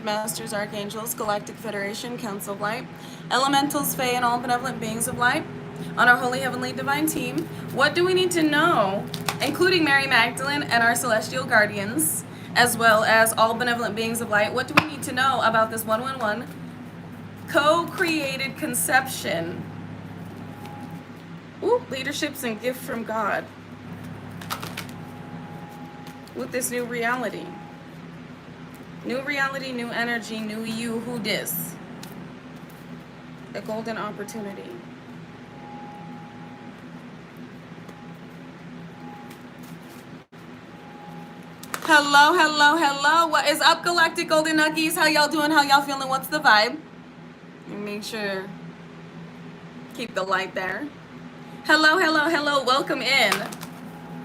Masters, Archangels, Galactic Federation, Council of Light, Elementals, Fae, and all benevolent beings of light on our Holy Heavenly Divine Team. What do we need to know, including Mary Magdalene and our Celestial Guardians, as well as all benevolent beings of light? What do we need to know about this 111 co-created conception? Ooh, leadership's and gift from God with this new reality. New reality, new energy, new you, who dis? A golden opportunity. Hello, hello, hello. What is up, Galactic Golden Nuggies? How y'all doing? How y'all feeling? What's the vibe? Make sure, keep the light there. Hello, hello, hello. Welcome in.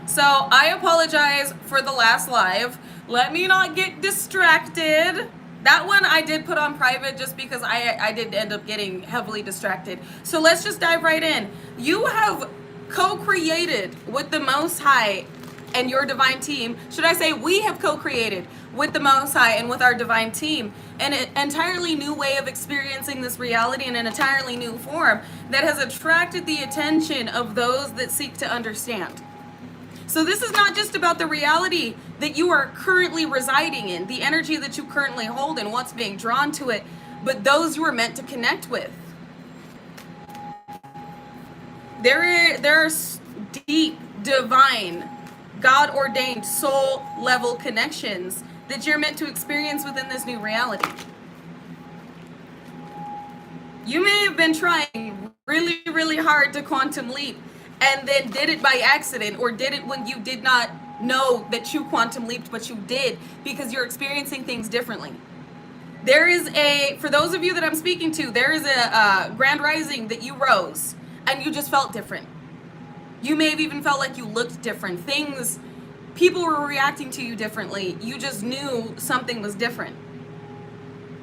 So I apologize for the last live. Let me not get distracted. That one I did put on private just because I did end up getting heavily distracted. So let's just dive right in. You have co-created with the Most High and your divine team. Should I say we have co-created with the Most High and with our divine team an entirely new way of experiencing this reality in an entirely new form that has attracted the attention of those that seek to understand. So this is not just about the reality that you are currently residing in, the energy that you currently hold and what's being drawn to it, but those you are meant to connect with. There are deep, divine, God-ordained, soul-level connections that you're meant to experience within this new reality. You may have been trying really, really hard to quantum leap and then did it by accident, or did it when you did not know that you quantum leaped, but you did because you're experiencing things differently. There is for those of you that I'm speaking to, there is a grand rising that you rose and you just felt different. You may have even felt like you looked different. People were reacting to you differently. You just knew something was different.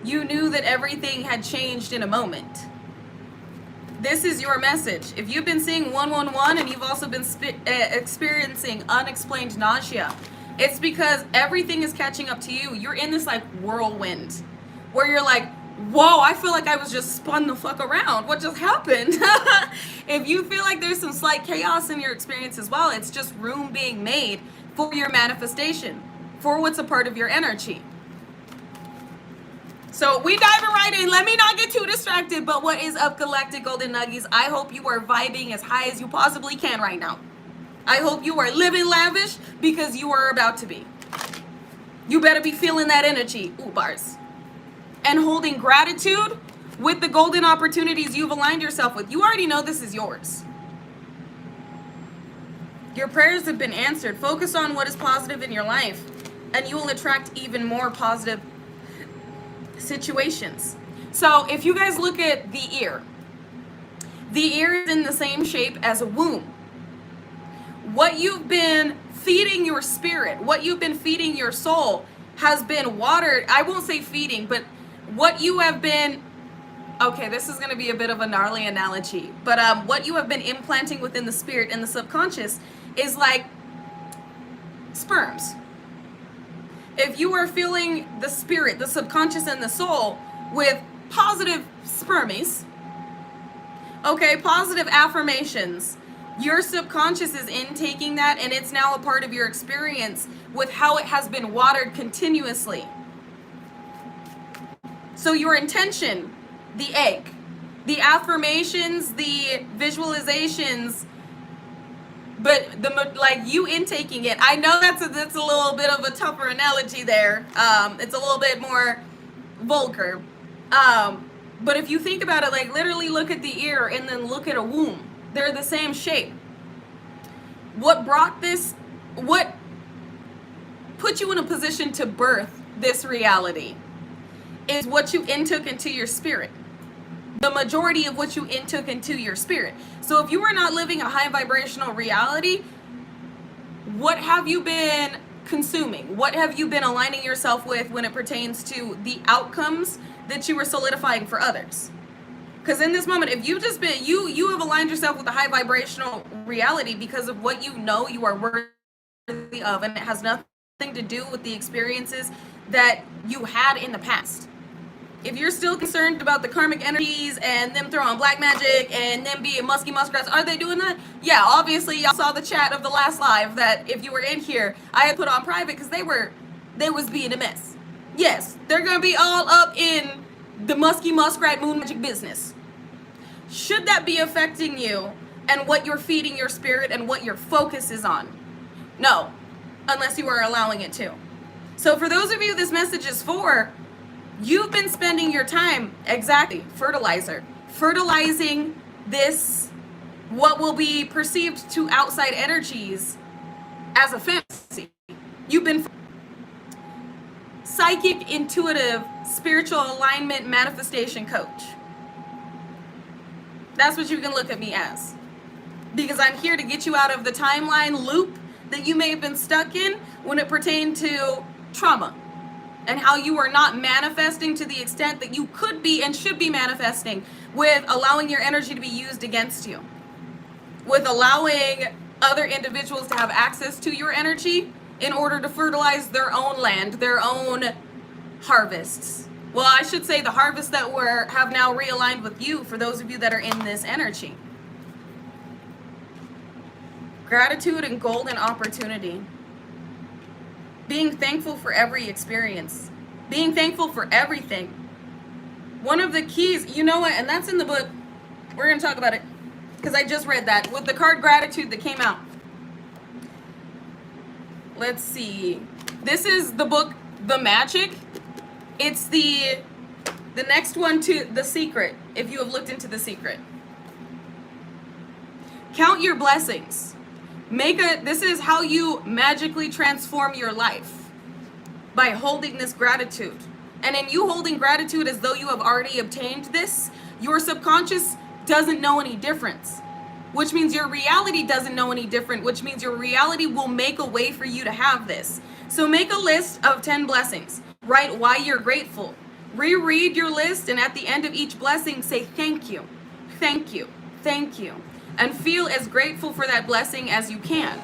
You knew that everything had changed in a moment. This is your message. If you've been seeing 111 and you've also been experiencing unexplained nausea, it's because everything is catching up to you. You're in this like whirlwind where you're like, whoa, I feel like I was just spun the fuck around. What just happened? If you feel like there's some slight chaos in your experience as well, it's just room being made for your manifestation, for what's a part of your energy. So we diving right in. Let me not get too distracted, but what is up, Galactic Golden Nuggies? I hope you are vibing as high as you possibly can right now. I hope you are living lavish because you are about to be. You better be feeling that energy, ooh, bars. And holding gratitude with the golden opportunities you've aligned yourself with. You already know this is yours. Your prayers have been answered. Focus on what is positive in your life, and you will attract even more positive situations. So if you guys look at the ear is in the same shape as a womb. What you've been feeding your spirit, what you've been feeding your soul has been watered. I won't say feeding, but what you have been, okay, this is going to be a bit of a gnarly analogy, but what you have been implanting within the spirit and the subconscious is like sperms. If you are filling the spirit, the subconscious, and the soul with positive spermies, okay, positive affirmations, your subconscious is intaking that, and it's now a part of your experience with how it has been watered continuously. So your intention, the egg, the affirmations, the visualizations, but like you intaking it. I know that's a little bit of a tougher analogy there. It's a little bit more vulgar. But if you think about it, like literally look at the ear and then look at a womb. They're the same shape. What put you in a position to birth this reality is what you intook into your spirit. The majority of what you intook into your spirit. So if you are not living a high vibrational reality, what have you been consuming? What have you been aligning yourself with when it pertains to the outcomes that you are solidifying for others? Because in this moment, if you've just been, you have aligned yourself with a high vibrational reality because of what you know you are worthy of, and it has nothing to do with the experiences that you had in the past. If you're still concerned about the karmic energies and them throwing black magic and them being musky muskrats, are they doing that? Yeah, obviously y'all saw the chat of the last live that if you were in here, I had put on private because they was being a mess. Yes, they're gonna be all up in the musky muskrat moon magic business. Should that be affecting you and what you're feeding your spirit and what your focus is on? No, unless you are allowing it to. So for those of you this message is for, you've been spending your time, exactly, fertilizing this, what will be perceived to outside energies as a fantasy. You've been psychic, intuitive, spiritual alignment, manifestation coach. That's what you can look at me as. Because I'm here to get you out of the timeline loop that you may have been stuck in when it pertained to trauma and how you are not manifesting to the extent that you could be and should be manifesting, with allowing your energy to be used against you, with allowing other individuals to have access to your energy in order to fertilize their own land, their own harvests. Well, I should say the harvest that have now realigned with you, for those of you that are in this energy. Gratitude and golden opportunity. Being thankful for every experience. Being thankful for everything. One of the keys, you know what, and that's in the book. We're going to talk about it because I just read that with the card Gratitude that came out. Let's see. This is the book, The Magic. It's the next one to The Secret, if you have looked into The Secret. Count your blessings. This is how you magically transform your life, by holding this gratitude. And in you holding gratitude as though you have already obtained this, your subconscious doesn't know any difference, which means your reality doesn't know any different, which means your reality will make a way for you to have this. So make a list of 10 blessings. Write why you're grateful. Reread your list, and at the end of each blessing, say thank you, thank you, thank you. And feel as grateful for that blessing as you can.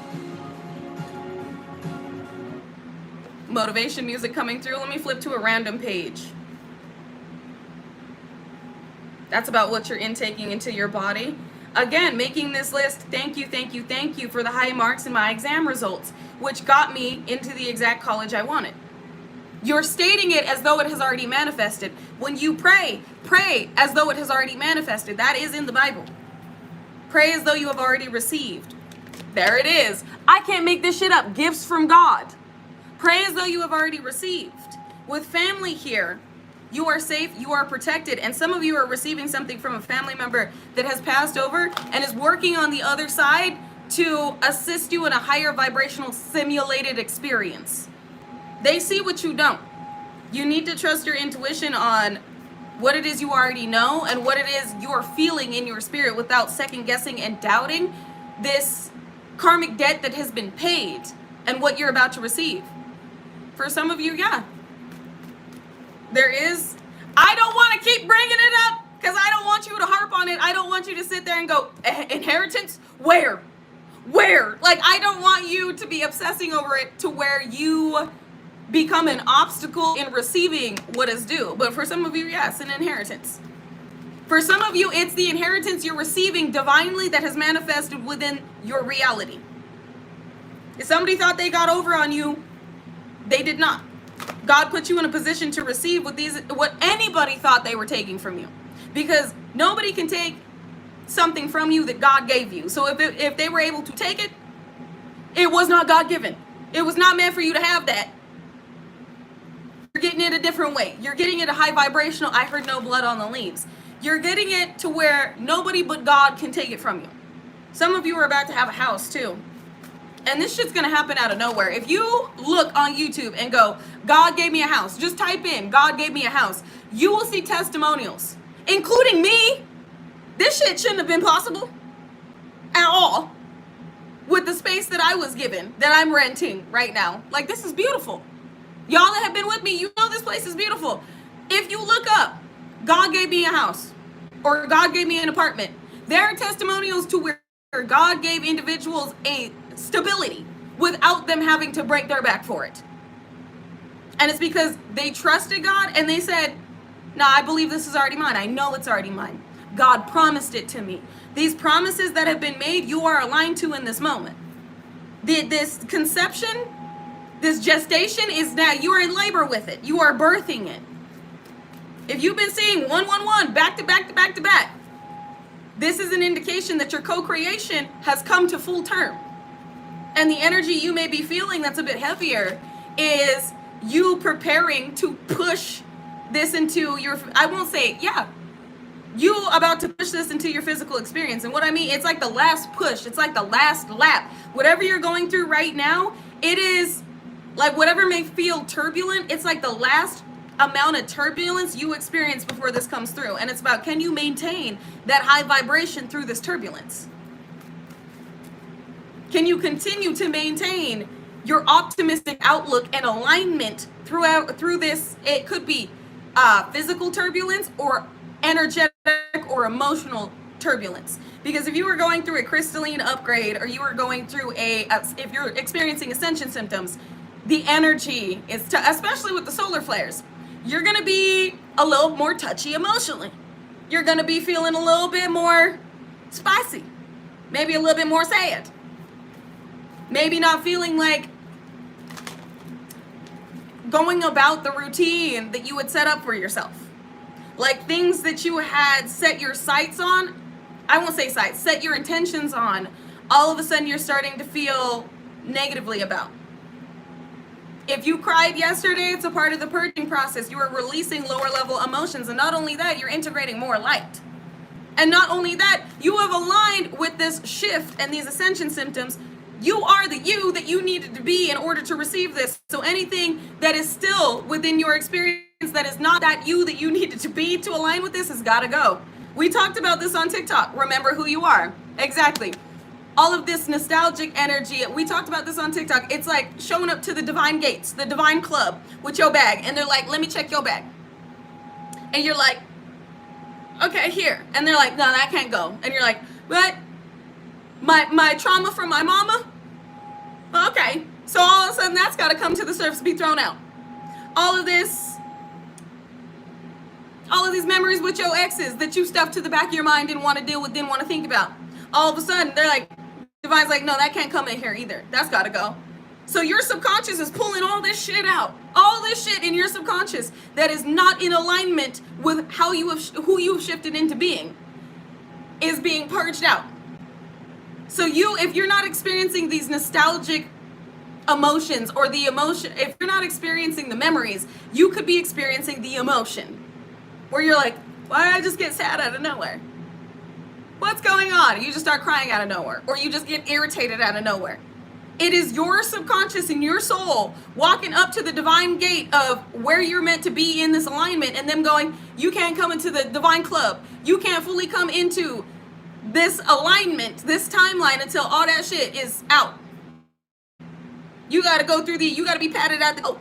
Motivation music coming through. Let me flip to a random page. That's about what you're intaking into your body. Again, making this list, thank you, thank you, thank you for the high marks in my exam results, which got me into the exact college I wanted. You're stating it as though it has already manifested. When you pray, pray as though it has already manifested. That is in the Bible. Pray as though you have already received. There it is. I can't make this shit up. Gifts from God. Pray as though you have already received. With family here, you are safe, you are protected, and some of you are receiving something from a family member that has passed over and is working on the other side to assist you in a higher vibrational simulated experience. They see what you don't. You need to trust your intuition on what it is you already know and what it is you're feeling in your spirit without second guessing and doubting this karmic debt that has been paid and what you're about to receive. For some of you, yeah. There is, I don't want to keep bringing it up because I don't want you to harp on it. I don't want you to sit there and go, inheritance? Where? Like, I don't want you to be obsessing over it to where you become an obstacle in receiving what is due. But for some of you, yes, an inheritance. For some of you, it's the inheritance you're receiving divinely that has manifested within your reality. If somebody thought they got over on you, they did not. God put you in a position to receive what anybody thought they were taking from you. Because nobody can take something from you that God gave you. So if they were able to take it, it was not God-given. It was not meant for you to have that. You're getting it a different way. You're getting it a high vibrational, I heard no blood on the leaves. You're getting it to where nobody but God can take it from you. Some of you are about to have a house too. And this shit's gonna happen out of nowhere. If you look on YouTube and go, God gave me a house, just type in, God gave me a house, you will see testimonials, including me. This shit shouldn't have been possible at all with the space that I was given, that I'm renting right now. Like, this is beautiful. Y'all that have been with me, you know this place is beautiful. If you look up, God gave me a house, or God gave me an apartment, there are testimonials to where God gave individuals a stability without them having to break their back for it. And it's because they trusted God and they said, Now, I believe this is already mine. I know it's already mine. God promised it to me. These promises that have been made, you are aligned to in this moment. This conception, this gestation is now, you are in labor with it. You are birthing it. If you've been seeing 111 back to back to back to back, this is an indication that your co-creation has come to full term. And the energy you may be feeling that's a bit heavier is you preparing to push this into your, I won't say, yeah, you about to push this into your physical experience. And what I mean, it's like the last push. It's like the last lap. Whatever you're going through right now, it is like whatever may feel turbulent, it's like the last amount of turbulence you experience before this comes through. And it's about, can you maintain that high vibration through this turbulence? Can you continue to maintain your optimistic outlook and alignment through this? It could be physical turbulence or energetic or emotional turbulence. Because if you were going through a crystalline upgrade, or you were going through if you're experiencing ascension symptoms, the energy is, especially with the solar flares, you're going to be a little more touchy emotionally. You're going to be feeling a little bit more spicy, maybe a little bit more sad, maybe not feeling like going about the routine that you would set up for yourself. Like things that you had set your sights on, I won't say sights, set your intentions on, all of a sudden you're starting to feel negatively about. If you cried yesterday, it's a part of the purging process. You are releasing lower level emotions. And not only that, you're integrating more light. And not only that, you have aligned with this shift and these ascension symptoms. You are the you that you needed to be in order to receive this. So anything that is still within your experience that is not that you needed to be to align with this has got to go. We talked about this on TikTok. Remember who you are. Exactly. All of this nostalgic energy, we talked about this on TikTok. It's like showing up to the divine gates, the divine club with your bag. And they're like, let me check your bag. And you're like, okay, here. And they're like, no, that can't go. And you're like, what? My trauma from my mama? Okay. So all of a sudden that's got to come to the surface, be thrown out. All of these memories with your exes that you stuffed to the back of your mind, didn't want to deal with, didn't want to think about. All of a sudden they're like, Divine's like, no, that can't come in here either. That's got to go. So your subconscious is pulling all this shit out. All this shit in your subconscious that is not in alignment with who you've shifted into being is being purged out. So if you're not experiencing these nostalgic emotions or the emotion, if you're not experiencing the memories, you could be experiencing the emotion where you're like, why did I just get sad out of nowhere? What's going on? You just start crying out of nowhere, or you just get irritated out of nowhere. It is your subconscious and your soul walking up to the divine gate of where you're meant to be in this alignment, and them going, you can't come into the divine club. You can't fully come into this alignment, this timeline until all that shit is out. You got to go through you got to be patted at the door.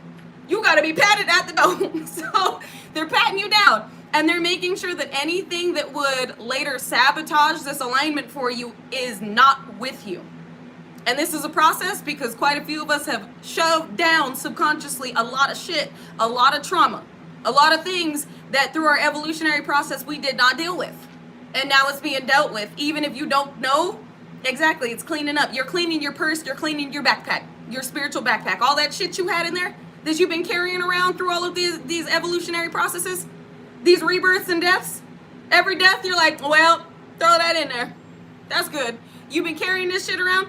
You got to be patted at the door. So they're patting you down. And they're making sure that anything that would later sabotage this alignment for you is not with you. And this is a process because quite a few of us have shoved down subconsciously a lot of shit, a lot of trauma, a lot of things that through our evolutionary process we did not deal with. And now it's being dealt with. Even if you don't know, exactly, it's cleaning up. You're cleaning your purse, you're cleaning your backpack, your spiritual backpack. All that shit you had in there that you've been carrying around through all of these evolutionary processes. These rebirths and deaths, every death, you're like, well, throw that in there. That's good. You've been carrying this shit around.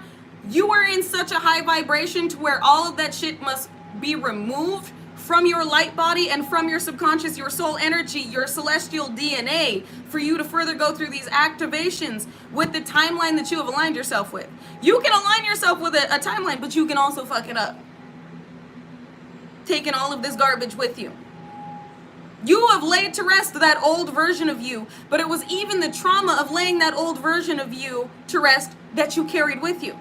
You are in such a high vibration to where all of that shit must be removed from your light body and from your subconscious, your soul energy, your celestial DNA, for you to further go through these activations with the timeline that you have aligned yourself with. You can align yourself with a timeline, but you can also fuck it up. Taking all of this garbage with you. You have laid to rest that old version of you, but it was even the trauma of laying that old version of you to rest that you carried with you.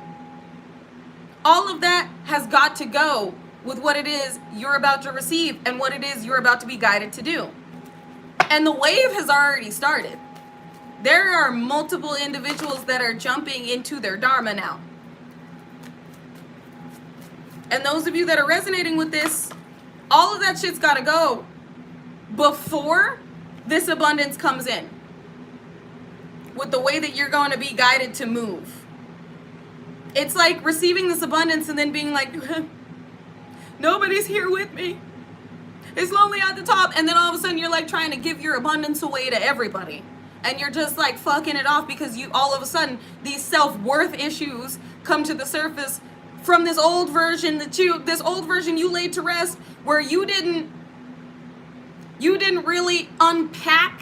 All of that has got to go with what it is you're about to receive and what it is you're about to be guided to do. And the wave has already started. There are multiple individuals that are jumping into their dharma now. And those of you that are resonating with this, all of that shit's got to go before this abundance comes in, with the way that you're going to be guided to move. It's like receiving this abundance and then being like, nobody's here with me. It's lonely at the top. And then all of a sudden you're like trying to give your abundance away to everybody. And you're just like fucking it off because you all of a sudden these self-worth issues come to the surface from this old version you laid to rest, where you didn't really unpack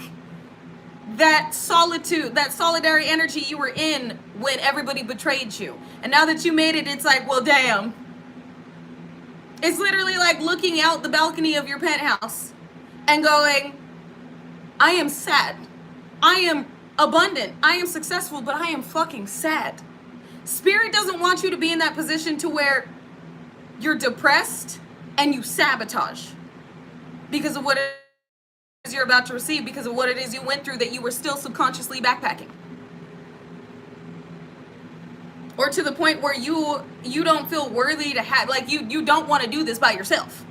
that solitude, that solitary energy you were in when everybody betrayed you. And now that you made it, it's like, well, damn. It's literally like looking out the balcony of your penthouse and going, I am sad. I am abundant. I am successful, but I am fucking sad. Spirit doesn't want you to be in that position to where you're depressed and you sabotage because of what it is you're about to receive, because of what it is you went through that you were still subconsciously backpacking. Or to the point where you don't feel worthy to have, like you don't want to do this by yourself.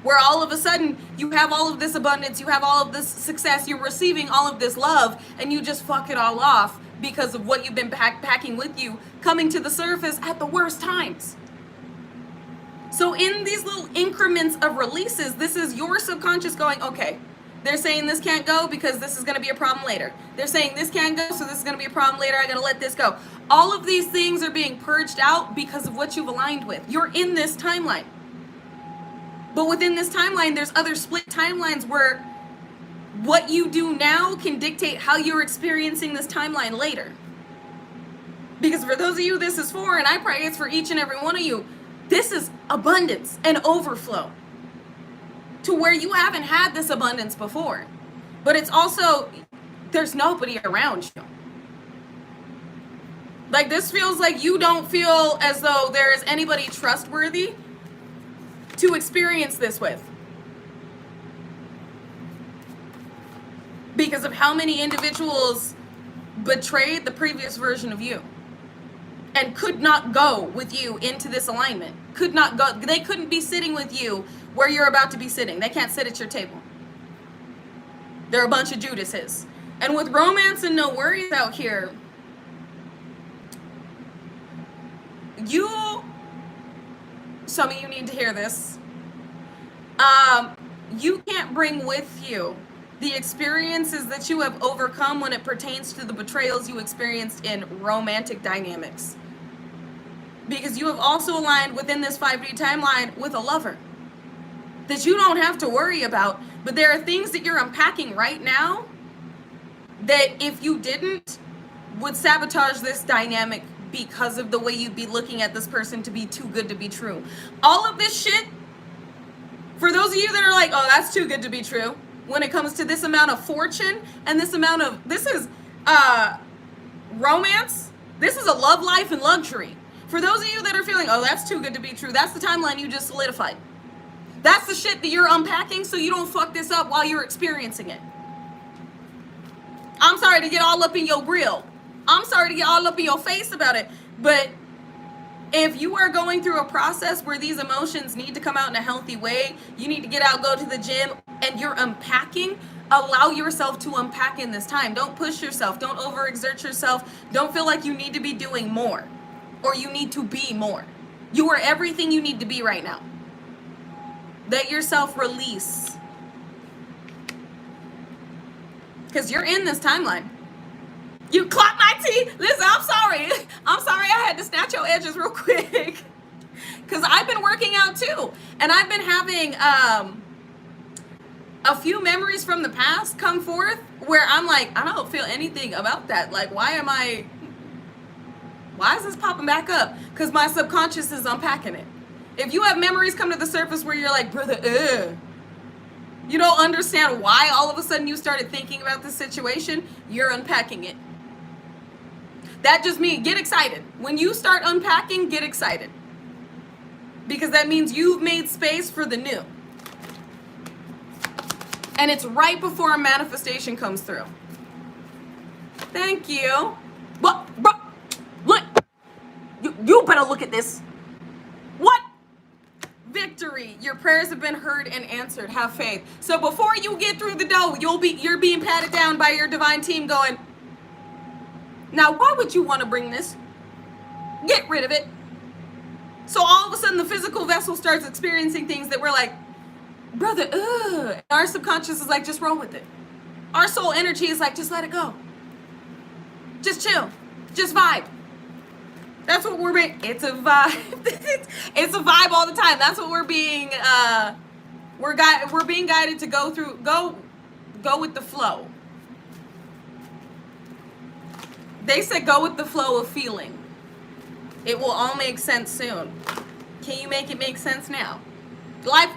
Where all of a sudden you have all of this abundance, you have all of this success, you're receiving all of this love, and you just fuck it all off because of what you've been packing with you, coming to the surface at the worst times. So in these little increments of releases, this is your subconscious going, okay, they're saying this can't go because this is going to be a problem later. They're saying this can't go, so this is going to be a problem later. I got to let this go. All of these things are being purged out because of what you've aligned with. You're in this timeline. But within this timeline, there's other split timelines where what you do now can dictate how you're experiencing this timeline later. Because for those of you this is for, and I pray it's for each and every one of you, this is abundance and overflow. To where you haven't had this abundance before. But it's also, there's nobody around you. Like, this feels like you don't feel as though there is anybody trustworthy to experience this with. Because of how many individuals betrayed the previous version of you. And could not go with you into this alignment. Could not go, they couldn't be sitting with you where you're about to be sitting. They can't sit at your table. They're a bunch of Judases. And with romance and no worries out here, some of you need to hear this. You can't bring with you the experiences that you have overcome when it pertains to the betrayals you experienced in romantic dynamics. Because you have also aligned within this 5D timeline with a lover that you don't have to worry about. But there are things that you're unpacking right now that if you didn't, would sabotage this dynamic because of the way you'd be looking at this person to be too good to be true. All of this shit, for those of you that are like, oh, that's too good to be true, when it comes to this amount of fortune and this amount of, this is romance, this is a love life and luxury. For those of you that are feeling, oh, that's too good to be true, that's the timeline you just solidified. That's the shit that you're unpacking so you don't fuck this up while you're experiencing it. I'm sorry to get all up in your grill. I'm sorry to get all up in your face about it. But if you are going through a process where these emotions need to come out in a healthy way, you need to get out, go to the gym, and you're unpacking, allow yourself to unpack in this time. Don't push yourself. Don't overexert yourself. Don't feel like you need to be doing more or you need to be more. You are everything you need to be right now. Let yourself release. Because you're in this timeline. You clocked my teeth. Listen, I'm sorry. I'm sorry I had to snatch your edges real quick. Because I've been working out too. And I've been having a few memories from the past come forth where I'm like, I don't feel anything about that. Like, why is this popping back up? Because my subconscious is unpacking it. If you have memories come to the surface where you're like, brother, you don't understand why all of a sudden you started thinking about this situation, you're unpacking it. That just means get excited. When you start unpacking, get excited. Because that means you've made space for the new. And it's right before a manifestation comes through. Thank you. What? Bro, look. You better look at this. What victory. Your prayers have been heard and answered. Have faith. So before you get through the door, you're being patted down by your divine team going, now why would you want to bring this? Get rid of it. So all of a sudden the physical vessel starts experiencing things that we're like, brother, ugh. And our subconscious is like, just roll with it. Our soul energy is like, just let it go. Just chill. Just vibe. That's what we're being. It's a vibe. It's a vibe all the time. That's what we're being. We're being guided to go through. Go with the flow. They said go with the flow of feeling. It will all make sense soon. Can you make it make sense now? Life.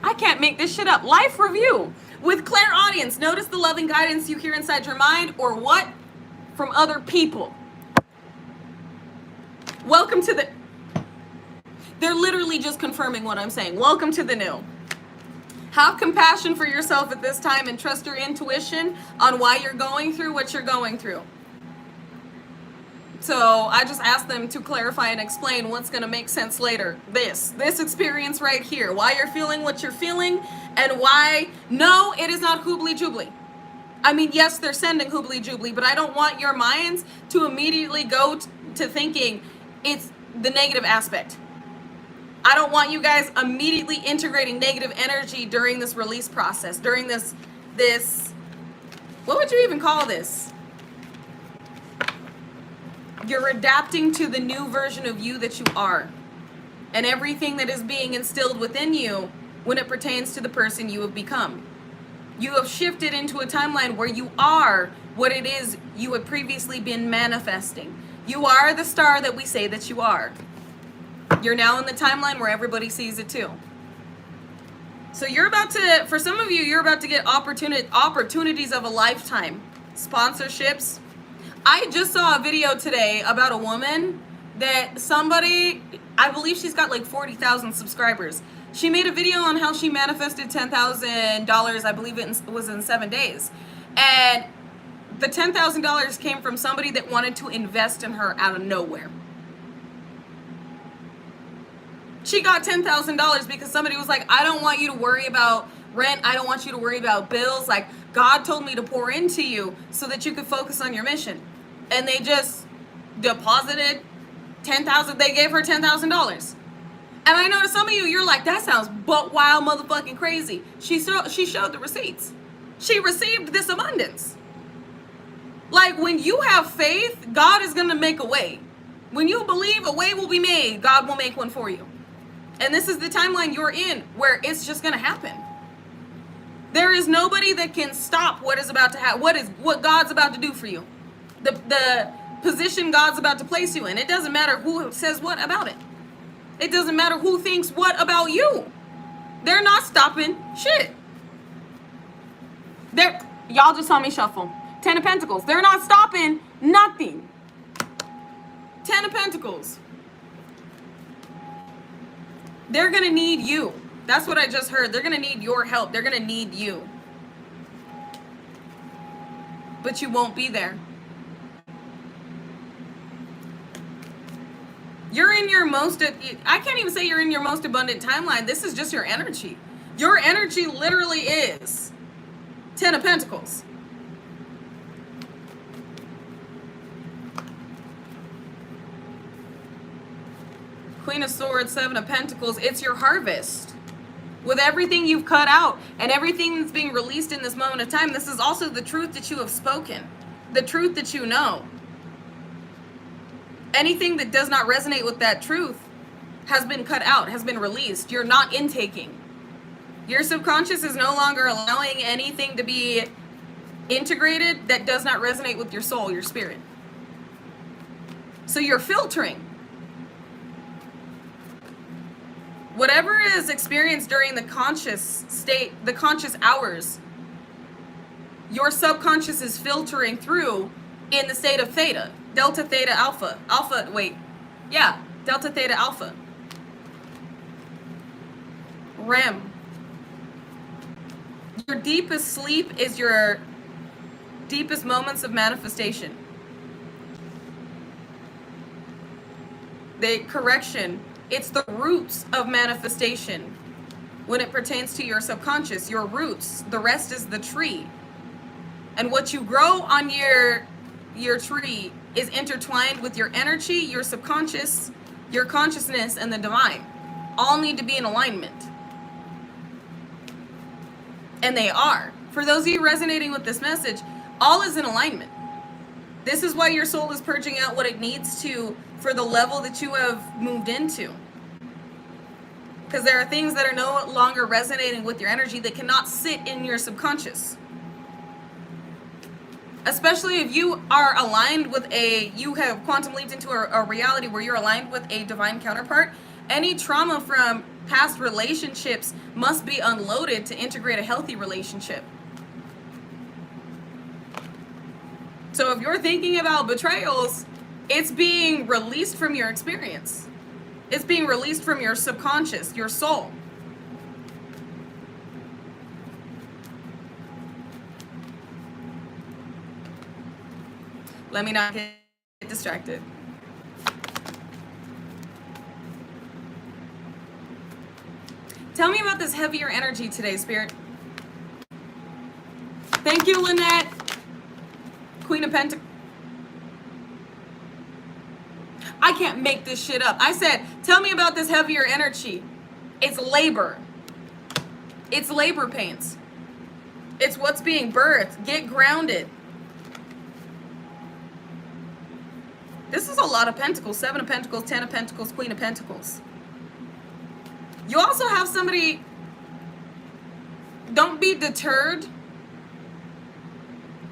I can't make this shit up. Life review with clairaudience. Notice the loving guidance you hear inside your mind or what from other people. Welcome to the. They're literally just confirming what I'm saying. Welcome to the new. Have compassion for yourself at this time and trust your intuition on why you're going through what you're going through. So I just asked them to clarify and explain what's going to make sense later. This experience right here, why you're feeling what you're feeling, and why, no, it is not hoobly jubbly. I mean, yes, they're sending hoobly jubbly, but I don't want your minds to immediately go to thinking it's the negative aspect. I don't want you guys immediately integrating negative energy during this release process, during this, what would you even call this? You're adapting to the new version of you that you are. And everything that is being instilled within you when it pertains to the person you have become. You have shifted into a timeline where you are what it is you had previously been manifesting. You are the star that we say that you are. You're now in the timeline where everybody sees it too. So you're about to, for some of you, you're about to get opportunities of a lifetime. Sponsorships. I just saw a video today about a woman that somebody, I believe she's got like 40,000 subscribers. She made a video on how she manifested $10,000, I believe it was in 7 days. And the $10,000 came from somebody that wanted to invest in her out of nowhere. She got $10,000 because somebody was like, I don't want you to worry about rent. I don't want you to worry about bills. Like, God told me to pour into you so that you could focus on your mission. And they just deposited $10,000. They gave her $10,000. And I know to some of you, you're like, that sounds butt wild motherfucking crazy. She showed the receipts. She received this abundance. Like, when you have faith, God is going to make a way. When you believe a way will be made, God will make one for you. And this is the timeline you're in where it's just going to happen. There is nobody that can stop what is about to happen. What God's about to do for you. The position God's about to place you in. It doesn't matter who says what about it. It doesn't matter who thinks what about you. They're not stopping shit. Y'all just saw me shuffle. 10 of Pentacles. They're not stopping nothing. 10 of Pentacles. They're going to need you. That's what I just heard. They're going to need your help. They're going to need you. But you won't be there. You're in your most, I can't even say you're in your most abundant timeline. This is just your energy. Your energy literally is 10 of Pentacles. Queen of Swords, 7 of Pentacles. It's your harvest. With everything you've cut out and everything that's being released in this moment of time, this is also the truth that you have spoken. The truth that you know. Anything that does not resonate with that truth has been cut out, has been released. You're not intaking. Your subconscious is no longer allowing anything to be integrated that does not resonate with your soul, your spirit. So you're filtering. Whatever is experienced during the conscious state, the conscious hours, your subconscious is filtering through in the state of theta. Delta, theta, alpha. Delta, theta, alpha. REM. Your deepest sleep is your deepest moments of manifestation. Correction. It's the roots of manifestation. When it pertains to your subconscious, your roots, the rest is the tree. And what you grow on your tree is intertwined with your energy, your subconscious, your consciousness, and the divine. All need to be in alignment. And they are. For those of you resonating with this message, all is in alignment. This is why your soul is purging out what it needs to for the level that you have moved into. Because there are things that are no longer resonating with your energy that cannot sit in your subconscious. Especially if you are aligned with you have quantum leaped into a reality where you're aligned with a divine counterpart. Any trauma from past relationships must be unloaded to integrate a healthy relationship. So if you're thinking about betrayals, it's being released from your experience. It's being released from your subconscious, your soul. Let me not get distracted. Tell me about this heavier energy today, Spirit. Thank you, Lynette. Queen of Pentacles. I can't make this shit up. I said, tell me about this heavier energy. It's labor. It's labor pains. It's what's being birthed. Get grounded. This is a lot of pentacles. 7 of Pentacles, 10 of Pentacles, Queen of Pentacles. You also have somebody, don't be deterred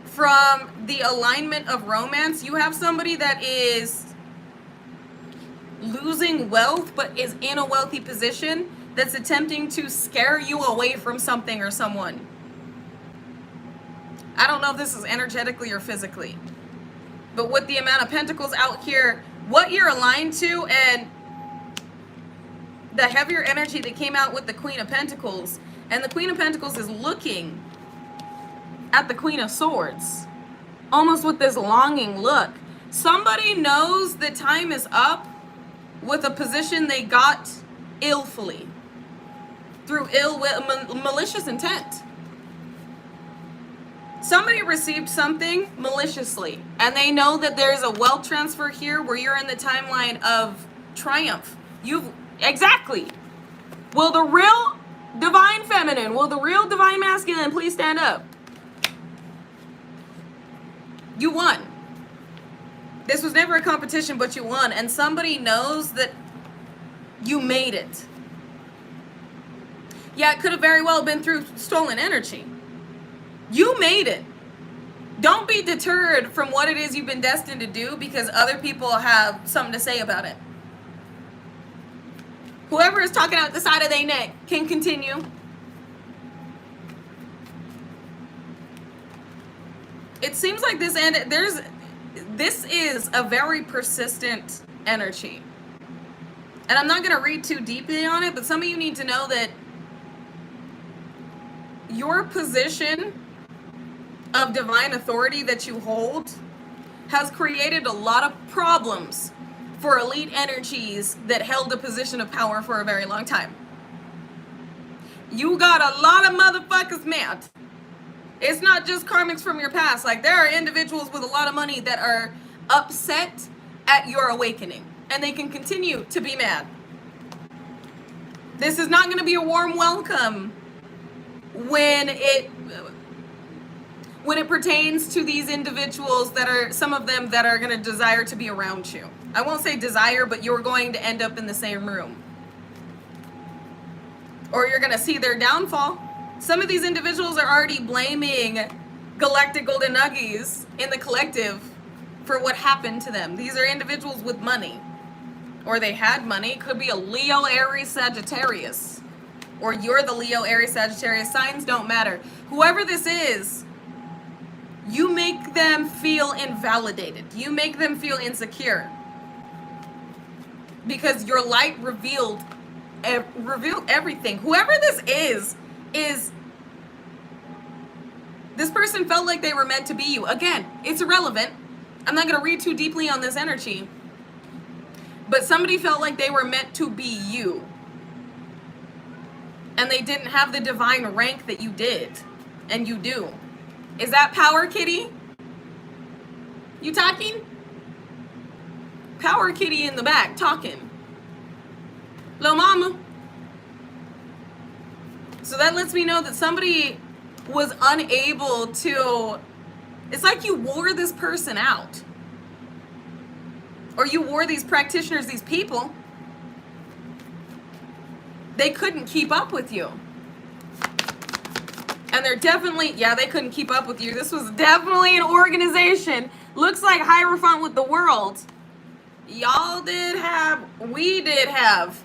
from the alignment of romance. You have somebody that is losing wealth but is in a wealthy position that's attempting to scare you away from something or someone. I don't know if this is energetically or physically, but with the amount of pentacles out here, what you're aligned to and the heavier energy that came out with the Queen of Pentacles, and the Queen of Pentacles is looking at the Queen of Swords, almost with this longing look. Somebody knows that time is up with a position they got illfully, through malicious intent. Somebody received something maliciously, and they know that there's a wealth transfer here where you're in the timeline of triumph. Exactly. Will the real divine feminine, will the real divine masculine please stand up? You won. This was never a competition, but you won. And somebody knows that you made it. Yeah, it could have very well been through stolen energy. You made it. Don't be deterred from what it is you've been destined to do because other people have something to say about it. Whoever is talking out the side of their neck can continue. It seems like this is a very persistent energy. And I'm not going to read too deeply on it, but some of you need to know that your position of divine authority that you hold has created a lot of problems for elite energies that held a position of power for a very long time. You got a lot of motherfuckers mad. It's not just karmics from your past. Like, there are individuals with a lot of money that are upset at your awakening, and they can continue to be mad. This is not going to be a warm welcome when it pertains to these individuals that are, some of them that are going to desire to be around you. I won't say desire, but you're going to end up in the same room. Or you're going to see their downfall. Some of these individuals are already blaming Galactic Golden Nuggies in the collective for what happened to them. These are individuals with money. Or they had money. It could be a Leo, Aries, Sagittarius. Or you're the Leo, Aries, Sagittarius. Signs don't matter. Whoever this is, you make them feel invalidated. You make them feel insecure. Because your light revealed everything. Whoever this is this person felt like they were meant to be you. Again, it's irrelevant. I'm not going to read too deeply on this energy. but somebody felt like they were meant to be you, and they didn't have the divine rank that you did, and you do. Is that power, kitty? You talking? Power kitty in the back talking. Little mama. So that lets me know that somebody was unable to, it's like you wore this person out. Or you wore these practitioners, these people. They couldn't keep up with you. And they're definitely, yeah, they couldn't keep up with you. This was definitely an organization. Looks like Hierophant with the world. Y'all did have, we did have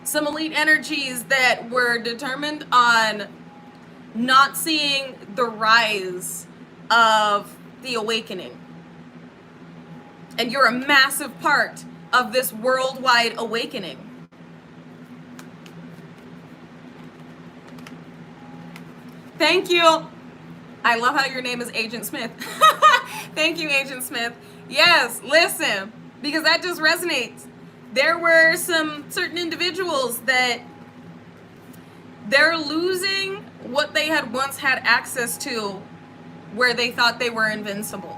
some elite energies that were determined on not seeing the rise of the awakening. And you're a massive part of this worldwide awakening. Thank you. I love how your name is Agent Smith. Thank you, Agent Smith. Yes, listen, because that just resonates. There were some certain individuals that they're losing what they had once had access to, where they thought they were invincible.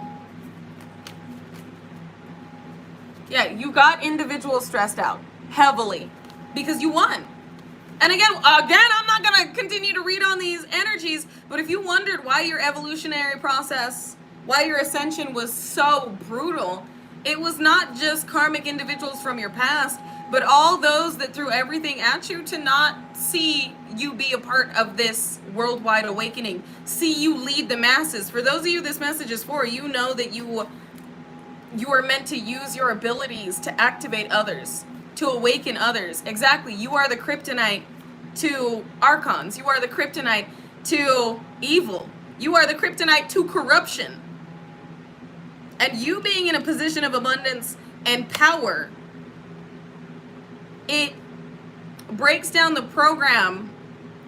Yeah, you got individuals stressed out heavily because you won. And again, I'm not going to continue to read on these energies, but if you wondered why your evolutionary process, why your ascension was so brutal, it was not just karmic individuals from your past, but all those that threw everything at you to not see you be a part of this worldwide awakening, see you lead the masses. For those of you this message is for, you know that you are meant to use your abilities to activate others, to awaken others. Exactly. You are the kryptonite to archons. You are the kryptonite to evil. You are the kryptonite to corruption. And you being in a position of abundance and power, it breaks down the program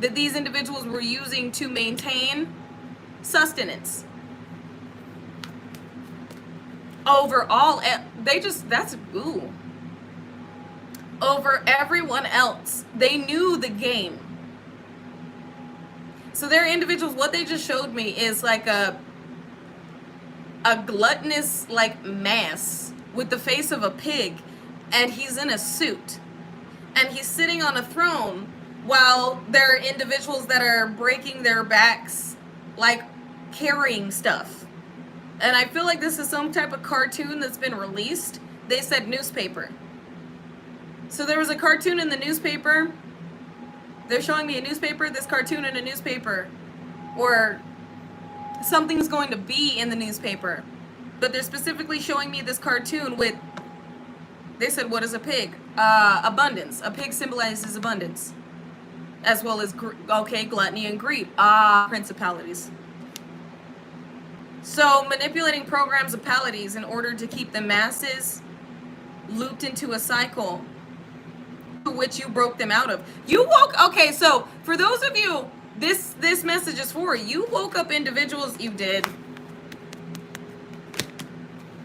that these individuals were using to maintain sustenance. Overall, over everyone else. They knew the game. So they're individuals, what they just showed me is like a gluttonous like mass with the face of a pig, and he's in a suit. And he's sitting on a throne while there are individuals that are breaking their backs, like carrying stuff. And I feel like this is some type of cartoon that's been released. They said newspaper. So there was a cartoon in the newspaper. They're showing me a newspaper, this cartoon in a newspaper. Or something's going to be in the newspaper. But they're specifically showing me this cartoon with, they said, what is a pig? Abundance. A pig symbolizes abundance. As well as, gluttony and greed. Principalities. So manipulating programs of palities in order to keep the masses looped into a cycle to which you broke them out of. You woke, okay, so for those of you, this message is for, you woke up individuals, you did.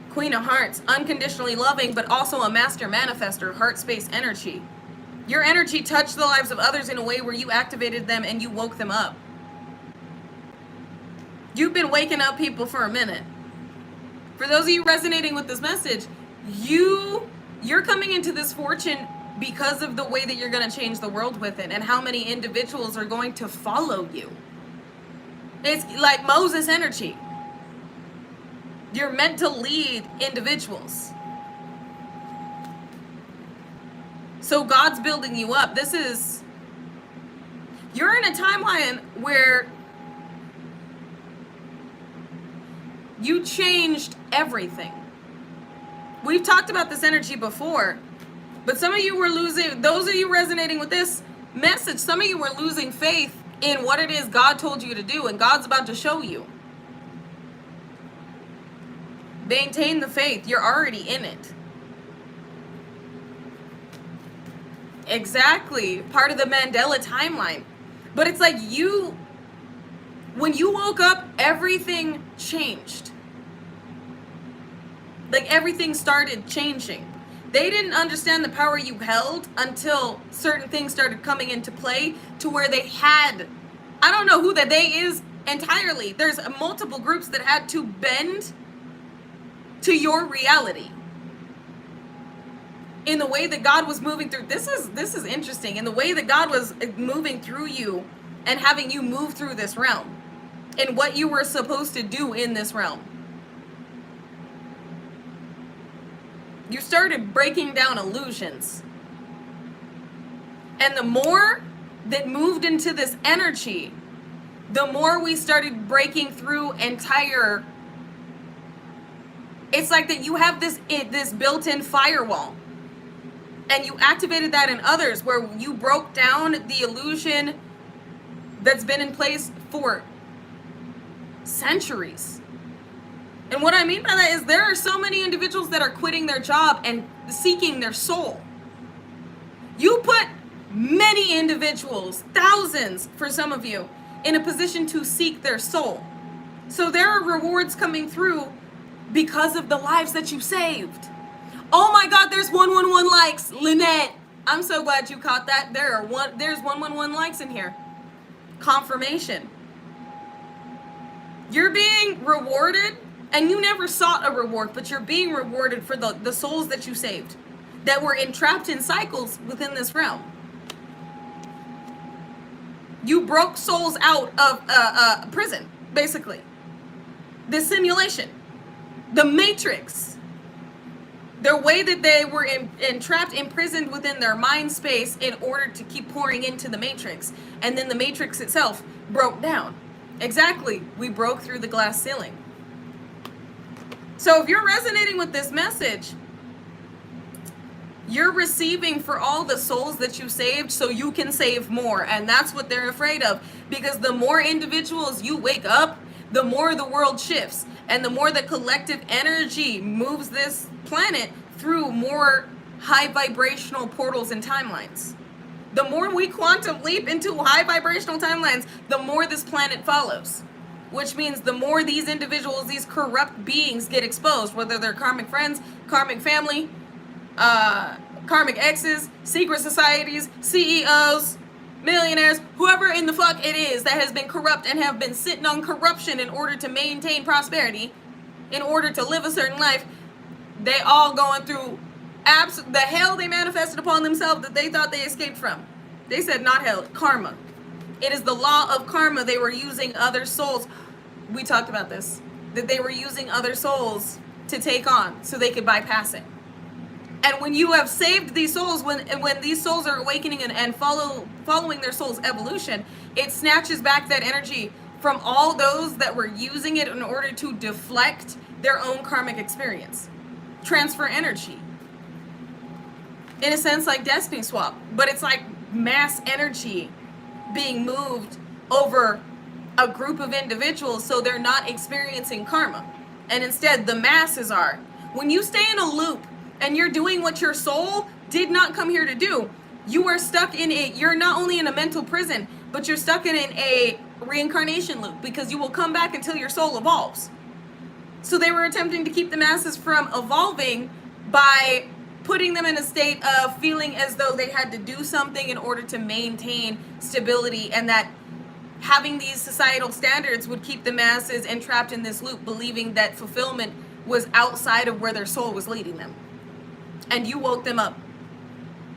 Queen of Hearts, unconditionally loving, but also a master manifester, heart space energy. Your energy touched the lives of others in a way where you activated them and you woke them up. You've been waking up people for a minute. For those of you resonating with this message, you're coming into this fortune because of the way that you're going to change the world with it and how many individuals are going to follow you. It's like Moses energy. You're meant to lead individuals. So God's building you up. You're in a timeline where you changed everything. We've talked about this energy before, but some of you were losing, those of you resonating with this message, some of you were losing faith in what it is God told you to do, and God's about to show you. Maintain the faith. You're already in it. Exactly. Part of the Mandela timeline. But it's like when you woke up, everything changed. Like everything started changing. They didn't understand the power you held until certain things started coming into play to where they had, I don't know who that they is entirely. There's multiple groups that had to bend to your reality. In the way that God was moving through, this is interesting. In the way that God was moving through you and having you move through this realm and what you were supposed to do in this realm. You started breaking down illusions. And the more that moved into this energy, the more we started breaking through entire, it's like that you have this built-in firewall. And you activated that in others where you broke down the illusion that's been in place for centuries. And what I mean by that is there are so many individuals that are quitting their job and seeking their soul. You put many individuals, thousands for some of you, in a position to seek their soul. So there are rewards coming through because of the lives that you saved. Oh my God, there's 111 likes, Lynette. I'm so glad you caught that. There's 111 likes in here. Confirmation. You're being rewarded, and you never sought a reward, but you're being rewarded for the souls that you saved, that were entrapped in cycles within this realm. You broke souls out of prison, basically. The simulation. The matrix. The way that they were entrapped, imprisoned within their mind space in order to keep pouring into the matrix. And then the matrix itself broke down. Exactly. We broke through the glass ceiling. So if you're resonating with this message, you're receiving for all the souls that you saved so you can save more. And that's what they're afraid of. Because the more individuals you wake up, the more the world shifts. And the more the collective energy moves this planet through more high vibrational portals and timelines. The more we quantum leap into high vibrational timelines, the more this planet follows. Which means the more these individuals, these corrupt beings get exposed, whether they're karmic friends, karmic family, karmic exes, secret societies, CEOs, millionaires, whoever in the fuck it is that has been corrupt and have been sitting on corruption in order to maintain prosperity, in order to live a certain life, they all going through the hell they manifested upon themselves that they thought they escaped from. They said not hell, karma. It is the law of karma. They were using other souls. We talked about this, that they were using other souls to take on so they could bypass it. And when you have saved these souls, when these souls are awakening and following their soul's evolution, it snatches back that energy from all those that were using it in order to deflect their own karmic experience. Transfer energy. In a sense, like destiny swap, but it's like mass energy being moved over a group of individuals so they're not experiencing karma. And instead, the masses are. When you stay in a loop and you're doing what your soul did not come here to do, you are stuck in you're not only in a mental prison, but you're stuck in a reincarnation loop because you will come back until your soul evolves. So they were attempting to keep the masses from evolving by putting them in a state of feeling as though they had to do something in order to maintain stability, and that having these societal standards would keep the masses entrapped in this loop, believing that fulfillment was outside of where their soul was leading them. And you woke them up.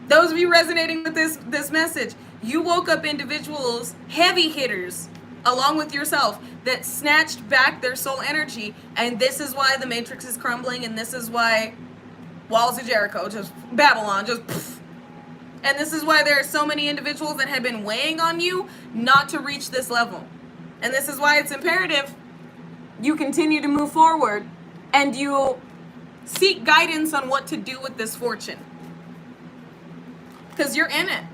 Those of you resonating with this message, you woke up individuals, heavy hitters, along with yourself, that snatched back their soul energy. And this is why the matrix is crumbling, and this is why walls of Jericho, just Babylon, just poof. And this is why there are so many individuals that have been weighing on you not to reach this level. And this is why it's imperative you continue to move forward and you seek guidance on what to do with this fortune. Because you're in it.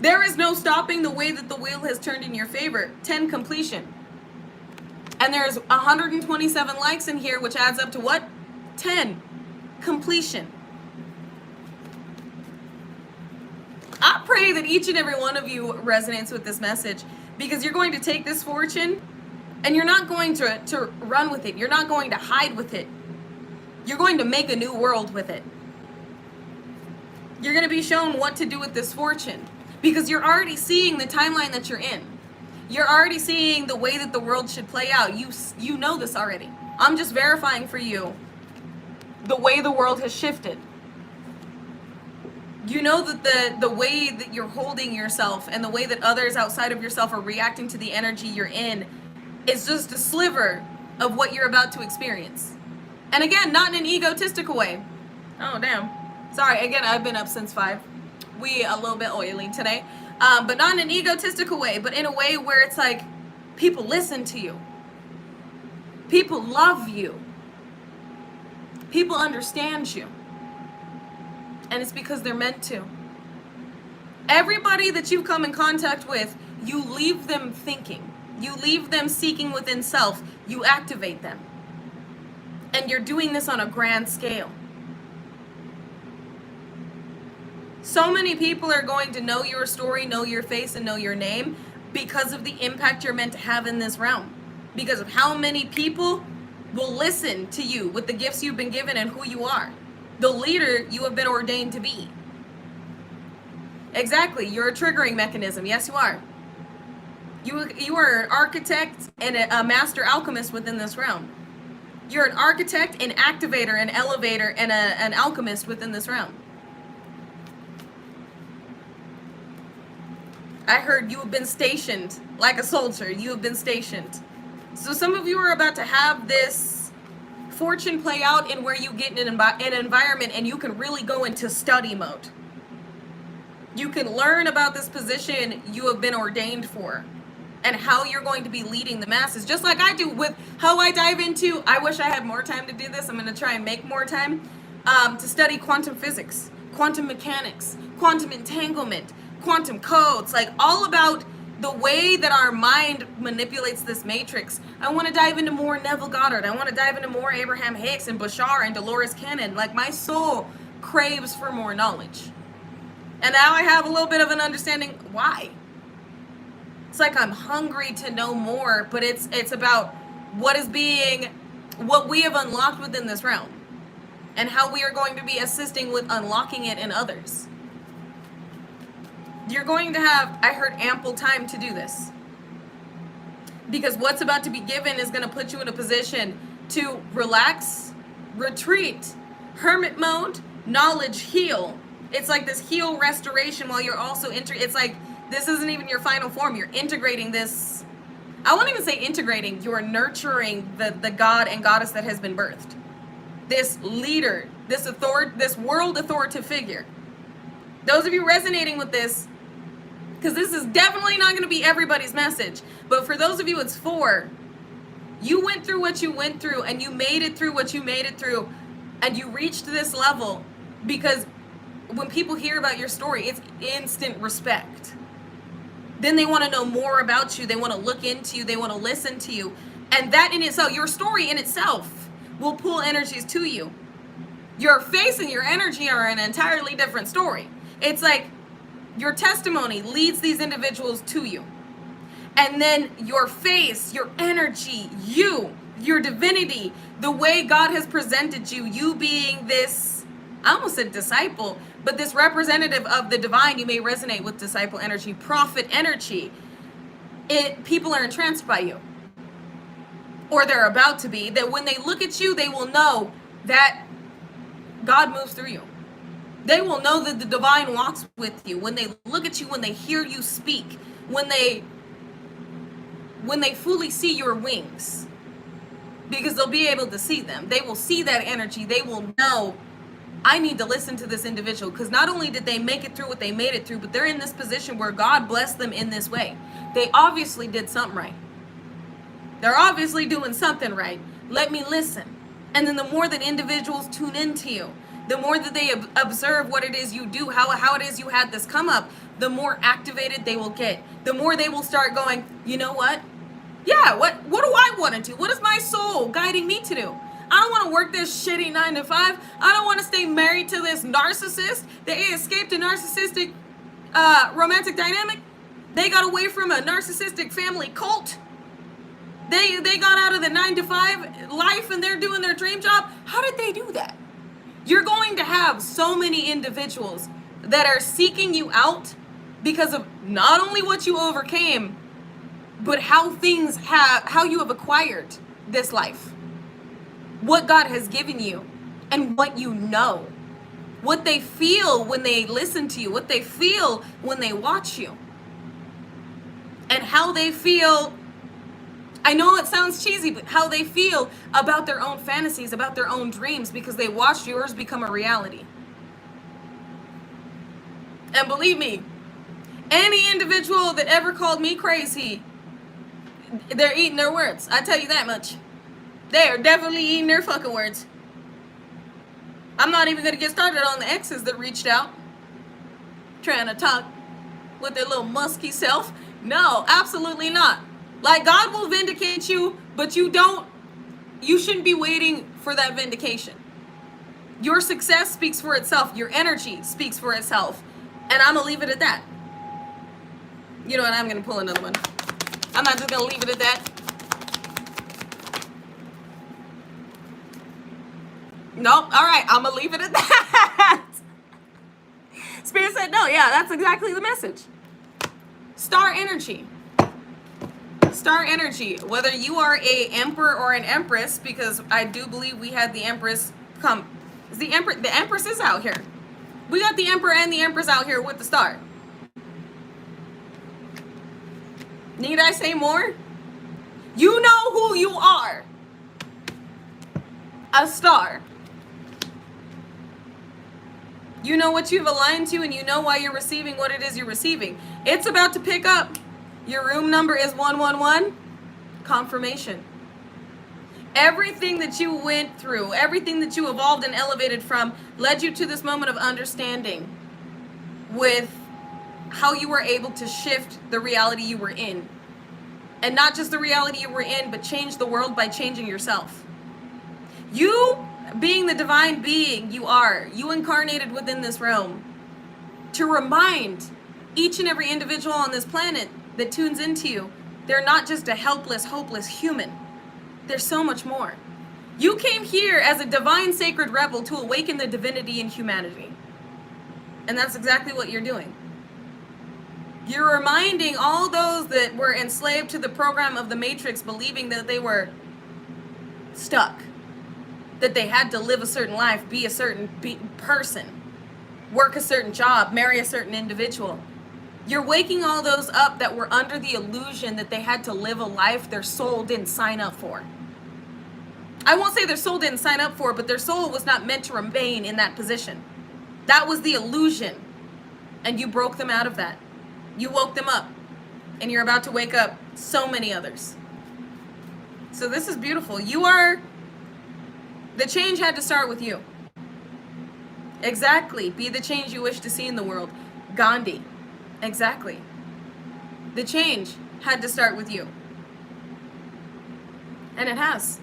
There is no stopping the way that the wheel has turned in your favor. 10 completion. And there's 127 likes in here, which adds up to what? 10 completion. I pray that each and every one of you resonates with this message, because you're going to take this fortune and you're not going to run with it. You're not going to hide with it. You're going to make a new world with it. You're going to be shown what to do with this fortune because you're already seeing the timeline that you're in. You're already seeing the way that the world should play out. You know this already. I'm just verifying for you the way the world has shifted. You know that the way that you're holding yourself and the way that others outside of yourself are reacting to the energy you're in is just a sliver of what you're about to experience. And again, not in an egotistical way. Oh, damn. Sorry, again, I've been up since 5. We a little bit oily today. But not in an egotistical way, but in a way where it's like, people listen to you. People love you. People understand you. And it's because they're meant to. Everybody that you come in contact with, you leave them thinking. You leave them seeking within self. You activate them. And you're doing this on a grand scale. So many people are going to know your story, know your face, and know your name because of the impact you're meant to have in this realm. Because of how many people will listen to you with the gifts you've been given and who you are. The leader you have been ordained to be. Exactly, you're a triggering mechanism. Yes, you are. You are an architect and a master alchemist within this realm. You're an architect, an activator, an elevator, and an alchemist within this realm. I heard you have been stationed like a soldier. You have been stationed. So some of you are about to have this fortune play out in where you get in an environment and you can really go into study mode. You can learn about this position you have been ordained for and how you're going to be leading the masses, just like I do with how I dive into, I wish I had more time to do this, I'm going to try and make more time, to study quantum physics, quantum mechanics, quantum entanglement, quantum codes, like all about the way that our mind manipulates this matrix. I want to dive into more Neville Goddard. I want to dive into more Abraham Hicks and Bashar and Dolores Cannon. Like my soul craves for more knowledge. And now I have a little bit of an understanding why. It's like I'm hungry to know more, but it's about what we have unlocked within this realm and how we are going to be assisting with unlocking it in others. You're going to have, I heard, ample time to do this. Because what's about to be given is going to put you in a position to relax, retreat, hermit mode, knowledge, heal. It's like this heal restoration while you're also it's like this isn't even your final form. You're integrating this. I won't even say integrating. You're nurturing the god and goddess that has been birthed. This leader, this world authoritative figure. Those of you resonating with this, because this is definitely not going to be everybody's message, but for those of you it's for, you went through what you went through and you made it through what you made it through and you reached this level because when people hear about your story, it's instant respect. Then they want to know more about you. They want to look into you. They want to listen to you. And that in itself, your story in itself will pull energies to you. Your face and your energy are an entirely different story. It's like your testimony leads these individuals to you. And then your face, your energy, your divinity, the way God has presented you, you being this, I almost said disciple, but this representative of the divine, you may resonate with disciple energy, prophet energy. People are entranced by you. Or they're about to be, that when they look at you, they will know that God moves through you. They will know that the divine walks with you. When they look at you, when they hear you speak, when they fully see your wings, because they'll be able to see them. They will see that energy. They will know, I need to listen to this individual, because not only did they make it through what they made it through, but they're in this position where God blessed them in this way. They obviously did something right. They're obviously doing something right. Let me listen. And then the more that individuals tune into you, the more that they observe what it is you do, how it is you had this come up, the more activated they will get. The more they will start going, you know what? Yeah, what do I want to do? What is my soul guiding me to do? I don't want to work this shitty 9 to 5. I don't want to stay married to this narcissist. They escaped a narcissistic romantic dynamic. They got away from a narcissistic family cult. They got out of the 9 to 5 life and they're doing their dream job. How did they do that? You're going to have so many individuals that are seeking you out because of not only what you overcame, but how you have acquired this life, what God has given you, and what you know, what they feel when they listen to you, what they feel when they watch you, and how they feel. I know it sounds cheesy, but how they feel about their own fantasies, about their own dreams, because they watched yours become a reality. And believe me, any individual that ever called me crazy, they're eating their words. I tell you that much. They are definitely eating their fucking words. I'm not even going to get started on the exes that reached out, trying to talk with their little musky self. No, absolutely not. Like, God will vindicate you, but you shouldn't be waiting for that vindication. Your success speaks for itself. Your energy speaks for itself. And I'm going to leave it at that. You know what? I'm going to pull another one. I'm not just going to leave it at that. Nope. All right. I'm going to leave it at that. Spirit said no. Yeah, that's exactly the message. Star energy. Star energy. Whether you are a emperor or an empress, because I do believe we had the empress come. The empress is out here. We got the emperor and the empress out here with the star. Need I say more? You know who you are. A star. You know what you've aligned to, and you know why you're receiving what it is you're receiving. It's about to pick up. Your room number is 111. Confirmation. Everything that you went through, everything that you evolved and elevated from, led you to this moment of understanding with how you were able to shift the reality you were in. And not just the reality you were in, but change the world by changing yourself. You, being the divine being you are, you incarnated within this realm to remind each and every individual on this planet that tunes into you, they're not just a helpless, hopeless human. There's so much more. You came here as a divine sacred rebel to awaken the divinity in humanity. And that's exactly what you're doing. You're reminding all those that were enslaved to the program of the Matrix, believing that they were stuck, that they had to live a certain life, be a certain person, work a certain job, marry a certain individual. You're waking all those up that were under the illusion that they had to live a life their soul didn't sign up for. I won't say their soul didn't sign up for, but their soul was not meant to remain in that position. That was the illusion. And you broke them out of that. You woke them up. And you're about to wake up so many others. So this is beautiful. The change had to start with you. Exactly. Be the change you wish to see in the world. Gandhi. Exactly. The change had to start with you. And it has.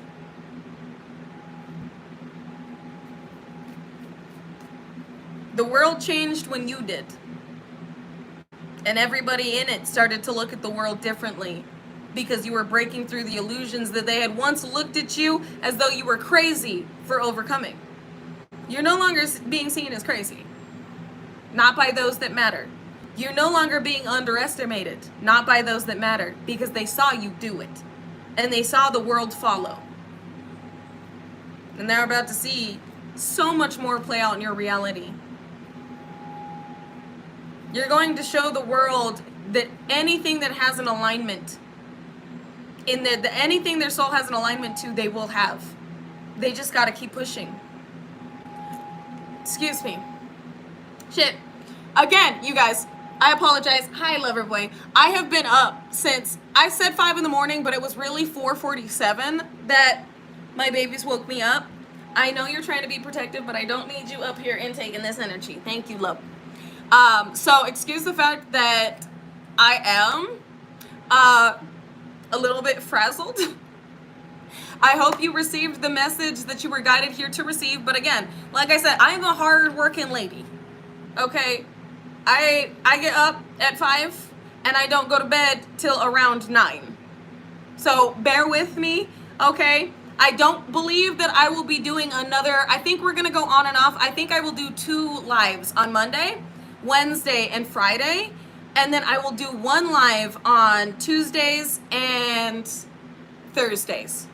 The world changed when you did. And everybody in it started to look at the world differently because you were breaking through the illusions that they had once looked at you as though you were crazy for overcoming. You're no longer being seen as crazy. Not by those that matter. You're no longer being underestimated. Not by those that matter. Because they saw you do it. And they saw the world follow. And they're about to see so much more play out in your reality. You're going to show the world that anything that has an alignment, anything their soul has an alignment to, they will have. They just got to keep pushing. Excuse me. Shit. Again, you guys, I apologize. Hi, lover boy. I have been up since, I said 5 in the morning, but it was really 4:47 that my babies woke me up. I know you're trying to be protective, but I don't need you up here intaking this energy. Thank you, love. So excuse the fact that I am a little bit frazzled. I hope you received the message that you were guided here to receive. But again, like I said, I'm a hard-working lady. Okay? I get up at 5 and I don't go to bed till around 9. So bear with me, okay? I don't believe that I will be doing another, I think we're going to go on and off. I think I will do 2 lives on Monday. Wednesday, and Friday. And then I will do one live on Tuesdays and Thursdays.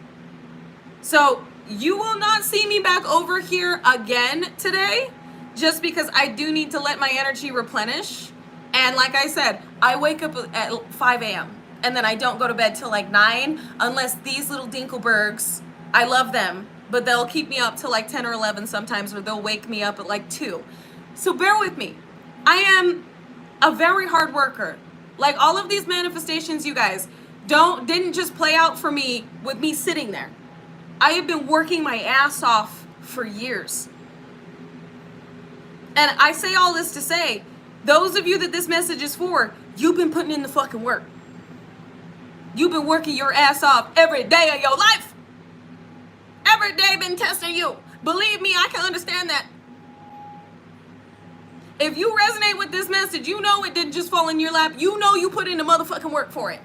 So you will not see me back over here again today, just because I do need to let my energy replenish. And like I said, I wake up at 5 a.m. and then I don't go to bed till like 9, unless these little Dinkelbergs, I love them, but they'll keep me up till like 10 or 11 sometimes, or they'll wake me up at like 2. So bear with me. I am a very hard worker. Like, all of these manifestations, you guys, didn't just play out for me with me sitting there. I have been working my ass off for years. And I say all this to say, those of you that this message is for, you've been putting in the fucking work. You've been working your ass off every day of your life. Every day been testing you. Believe me, I can understand that. If you resonate with this message, you know it didn't just fall in your lap. You know you put in the motherfucking work for it.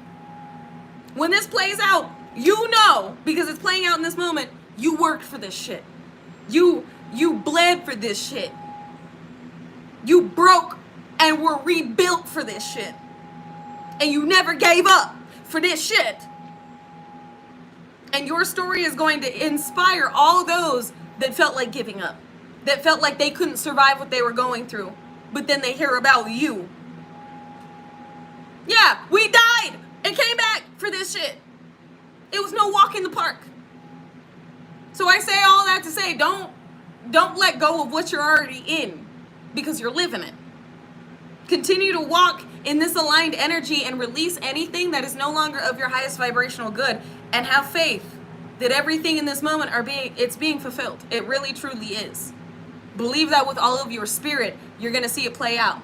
When this plays out, you know, because it's playing out in this moment, you worked for this shit. You bled for this shit. You broke and were rebuilt for this shit. And you never gave up for this shit. And your story is going to inspire all those that felt like giving up, that felt like they couldn't survive what they were going through, but then they hear about you. Yeah, we died and came back for this shit. It was no walk in the park. So I say all that to say, don't let go of what you're already in, because you're living it. Continue to walk in this aligned energy and release anything that is no longer of your highest vibrational good, and have faith that everything in this moment it's being fulfilled. It really truly is. Believe that with all of your spirit. You're going to see it play out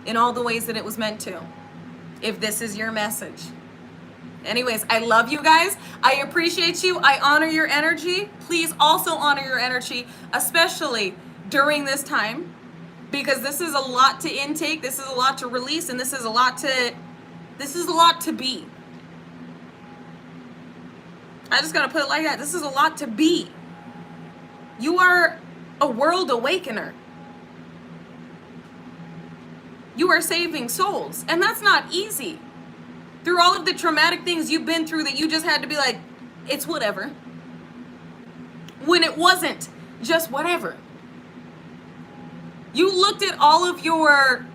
in all the ways that it was meant to, if this is your message. Anyways, I love you guys. I appreciate you. I honor your energy. Please also honor your energy, especially during this time, because this is a lot to intake, this is a lot to release, and this is a lot to be. I just gotta put it like that. This is a lot to be. You are a world awakener. You are saving souls, and that's not easy. Through all of the traumatic things you've been through, that you just had to be like, it's whatever. When it wasn't just whatever. You looked at all of your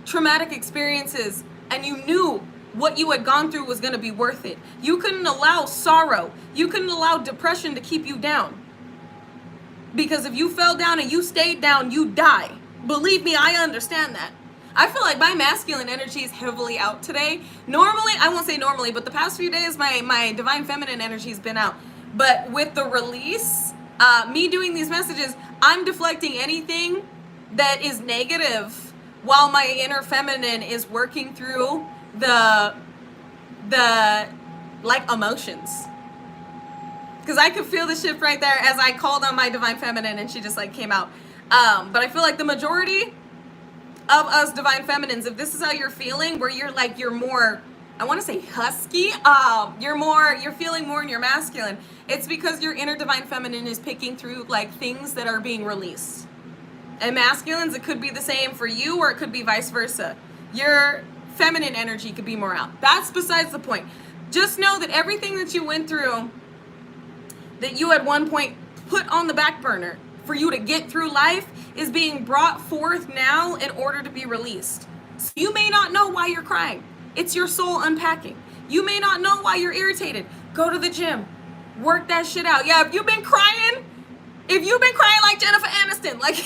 traumatic experiences and you knew what you had gone through was going to be worth it. You couldn't allow sorrow. You couldn't allow depression to keep you down. Because if you fell down and you stayed down, you die. Believe me, I understand that. I feel like my masculine energy is heavily out today. Normally, I won't say normally, but the past few days, my divine feminine energy has been out. But with the release, me doing these messages, I'm deflecting anything that is negative while my inner feminine is working through the like emotions. Because I could feel the shift right there as I called on my divine feminine and she just like came out. But I feel like the majority of us divine feminines, if this is how you're feeling, where you're more, I want to say husky, you're feeling more in your masculine, it's because your inner divine feminine is picking through like things that are being released. And masculines, it could be the same for you, or it could be vice versa. Your feminine energy could be more out. That's besides the point. Just know that everything that you went through, that you at one point put on the back burner for you to get through life, is being brought forth now in order to be released. So you may not know why you're crying. It's your soul unpacking. You may not know why you're irritated. Go to the gym. Work that shit out. Yeah, if you've been crying like Jennifer Aniston, like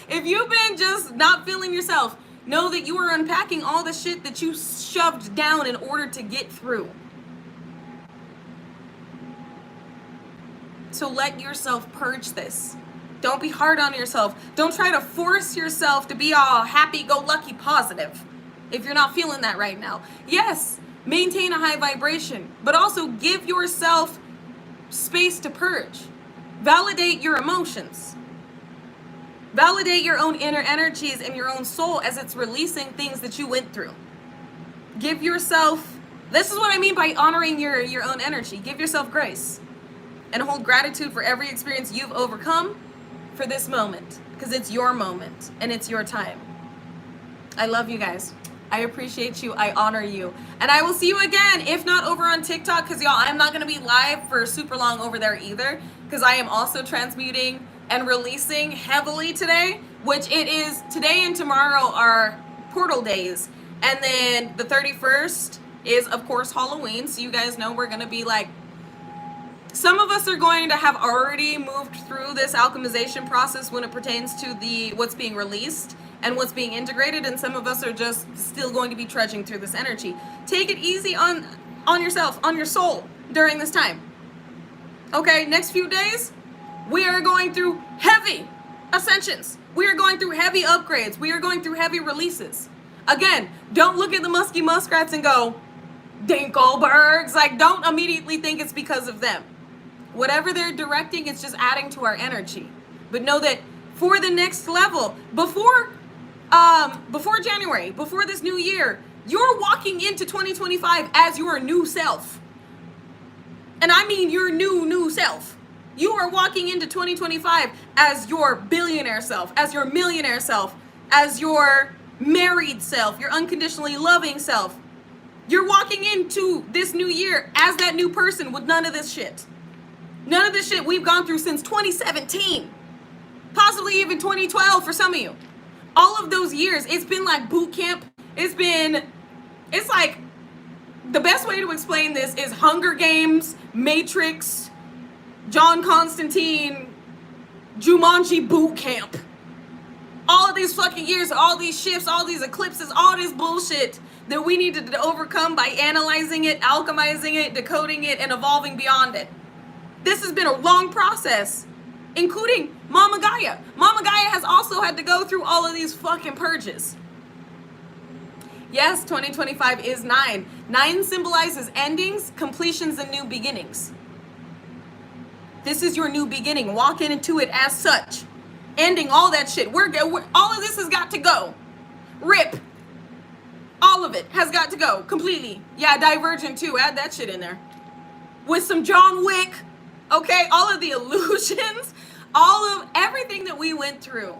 if you've been just not feeling yourself, know that you are unpacking all the shit that you shoved down in order to get through. So let yourself purge this. Don't be hard on yourself. Don't try to force yourself to be all happy-go-lucky positive if you're not feeling that right now. Yes, maintain a high vibration, but also give yourself space to purge. Validate your emotions. Validate your own inner energies and your own soul as it's releasing things that you went through. Give yourself, this is what I mean by honoring your own energy. Give yourself grace and hold gratitude for every experience you've overcome for this moment. because it's your moment and it's your time. I love you guys. I appreciate you. I honor you. And I will see you again, if not over on TikTok, because y'all, I'm not going to be live for super long over there either, because I am also transmuting and releasing heavily today, which it is today and tomorrow are portal days. And then the 31st is, of course, Halloween. So you guys know we're going to be like, some of us are going to have already moved through this alchemization process when it pertains to the what's being released and what's being integrated, and some of us are just still going to be trudging through this energy. Take it easy on yourself, on your soul during this time. Okay, next few days, we are going through heavy ascensions. We are going through heavy upgrades. We are going through heavy releases. Again, don't look at the musky muskrats and go, Dinkelbergs. Like, don't immediately think it's because of them. Whatever they're directing, it's just adding to our energy. But know that for the next level, before January, before this new year, you're walking into 2025 as your new self. And I mean your new self. You are walking into 2025 as your billionaire self, as your millionaire self, as your married self, your unconditionally loving self. You're walking into this new year as that new person with none of this shit. None of this shit we've gone through since 2017. Possibly even 2012 for some of you. All of those years, it's been like boot camp. It's like, the best way to explain this is Hunger Games, Matrix, John Constantine, Jumanji boot camp. All of these fucking years, all these shifts, all these eclipses, all this bullshit that we needed to overcome by analyzing it, alchemizing it, decoding it, and evolving beyond it. This has been a long process, including Mama Gaia. Mama Gaia has also had to go through all of these fucking purges. Yes, 2025 is 9. 9 symbolizes endings, completions, and new beginnings. This is your new beginning. Walk into it as such. Ending all that shit. All of this has got to go. Rip. All of it has got to go completely. Yeah, Divergent too. Add that shit in there. With some John Wick. Okay, all of the illusions, all of everything that we went through,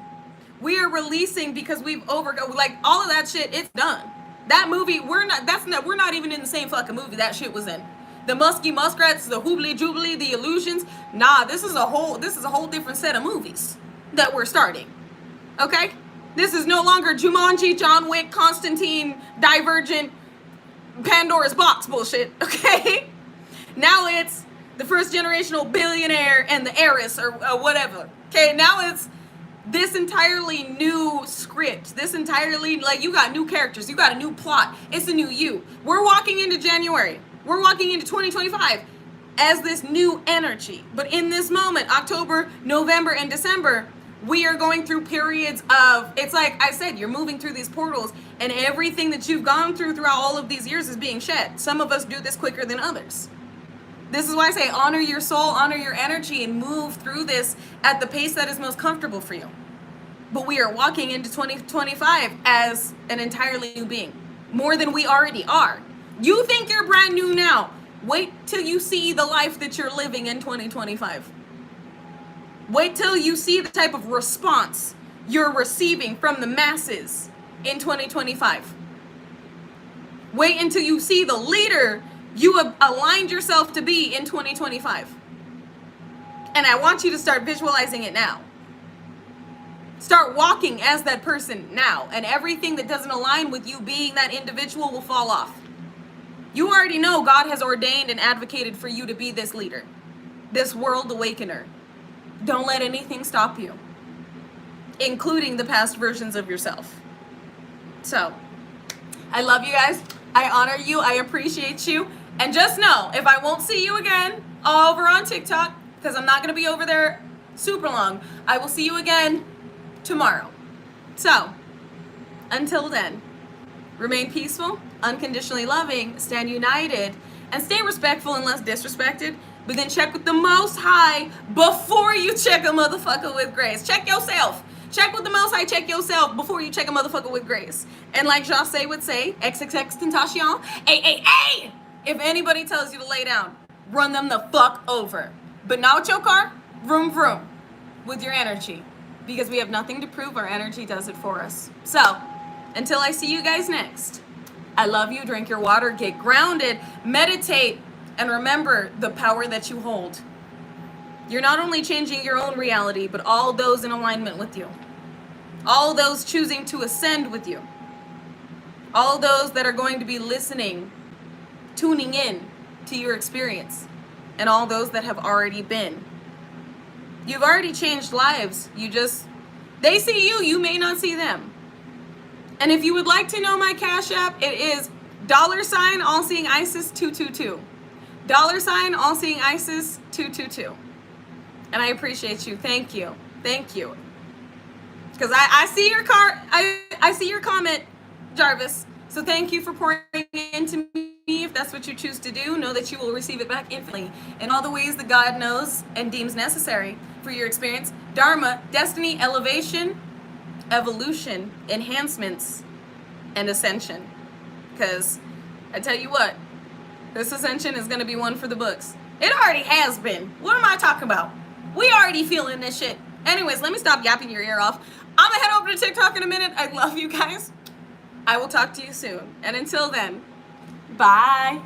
we are releasing because we've overcome, like, all of that shit, it's done. That movie, we're not even in the same fucking movie that shit was in. The musky muskrats, the hoobly jubilee, the illusions. Nah, this is a whole different set of movies that we're starting. Okay? This is no longer Jumanji, John Wick, Constantine, Divergent, Pandora's Box bullshit. Okay? Now it's the first generational billionaire and the heiress or whatever. Okay, now it's this entirely new script. This entirely, like, you got new characters. You got a new plot. It's a new you. We're walking into January. We're walking into 2025 as this new energy. But in this moment, October, November, and December, we are going through periods of, it's like I said, you're moving through these portals and everything that you've gone through throughout all of these years is being shed. Some of us do this quicker than others. This is why I say honor your soul, honor your energy, and move through this at the pace that is most comfortable for you. But we are walking into 2025 as an entirely new being, more than we already are. You think you're brand new now. Wait till you see the life that you're living in 2025. Wait till you see the type of response you're receiving from the masses in 2025. Wait until you see the leader you have aligned yourself to be in 2025. And I want you to start visualizing it now. Start walking as that person now. And everything that doesn't align with you being that individual will fall off. You already know God has ordained and advocated for you to be this leader. This world awakener. Don't let anything stop you. Including the past versions of yourself. So, I love you guys. I honor you. I appreciate you. And just know, if I won't see you again over on TikTok, because I'm not going to be over there super long, I will see you again tomorrow. So, until then, remain peaceful, unconditionally loving, stand united, and stay respectful unless disrespected. But then check with the Most High before you check a motherfucker with grace. Check yourself. Check with the Most High, check yourself before you check a motherfucker with grace. And like Jase would say, XXX Tentacion, ay. If anybody tells you to lay down, run them the fuck over. But not with your car, vroom vroom, with your energy. because we have nothing to prove. Our energy does it for us. So, until I see you guys next, I love you. Drink your water, get grounded, meditate, and remember the power that you hold. You're not only changing your own reality, but all those in alignment with you. All those choosing to ascend with you. All those that are going to be listening, tuning in to your experience. And all those that have already been. You've already changed lives. They see you, you may not see them. And if you would like to know my Cash App, it is $, All Seeing Isis 222. $, All Seeing Isis 222. And I appreciate you. Thank you. Thank you. Because I see your I see your comment, Jarvis. So thank you for pouring into me. If that's what you choose to do, know that you will receive it back infinitely in all the ways that God knows and deems necessary for your experience. Dharma, destiny, elevation, evolution, enhancements, and ascension. Because I tell you what, this ascension is going to be one for the books. It already has been. What am I talking about? We already feeling this shit. Anyways, let me stop yapping your ear off. I'm going to head over to TikTok in a minute. I love you guys. I will talk to you soon. And until then, bye.